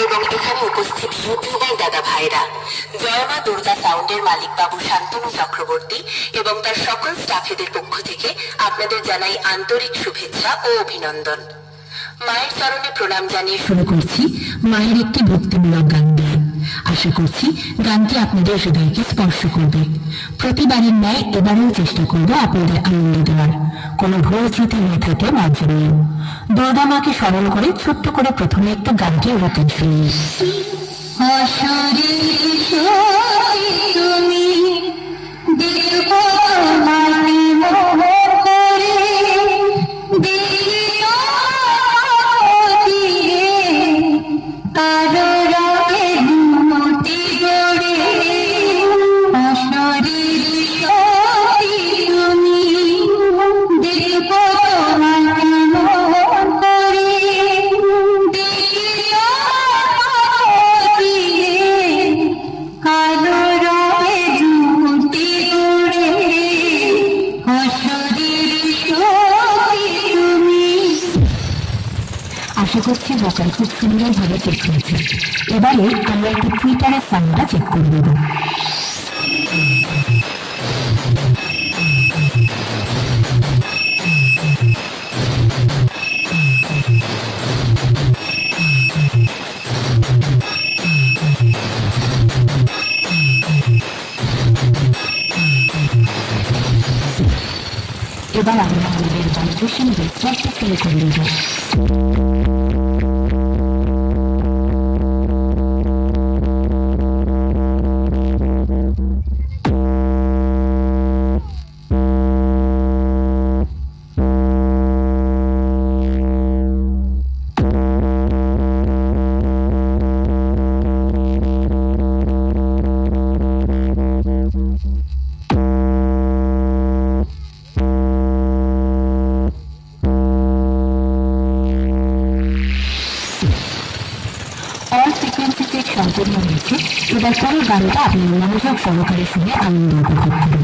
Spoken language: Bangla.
এবং এখানে উপস্থিত ইউটিউবার দাদা ভাইরা, জয়মা দুর্গা সাউন্ডের মালিক বাবু শান্তনু চক্রবর্তী এবং তার সকল স্টাফেদের পক্ষ থেকে আপনাদের জানাই আন্তরিক শুভেচ্ছা ও অভিনন্দন। মায়ের চরণে প্রণাম জানিয়ে শুরু করছি মায়ের একটি ভক্তিমূলক গান দিয়ে। আশা করছি গানটি আপনাদের হৃদয়কে স্পর্শ করবে। প্রতিবারের ন্যায় এবারেও চেষ্টা করব আপনাদের আনন্দ দেওয়ার। কোনো ভুল ত্রুটি হয়ে থাকলে মার্জনা জানিয়ে দুর্গা মাকে স্মরণ করে ছোট্ট করে প্রথমে একটু গানটি রূপণ শুনি। তুমি দেখব মাটি মোহ করে দিও দিয়ে কারো রাগে মতি গড়ে অশরীর তুমি দেখব মাটি মোহ করে দিও আশা করছি ভোকাল খুব সুন্দরভাবে চেক হয়েছে। এবারে আমরা একটু টুইটারের সাউন্ডটা চেক করে দেব। এবার আমরা আমাদের ভাইব্রেশন রেজিস্টারটা ফিল করে দেব। সম্পূর্ণ হয়েছে। এবার পুরো গানটা আপনি মনোযোগ সহকারে শুনে আনন্দ উপভোগ করবেন।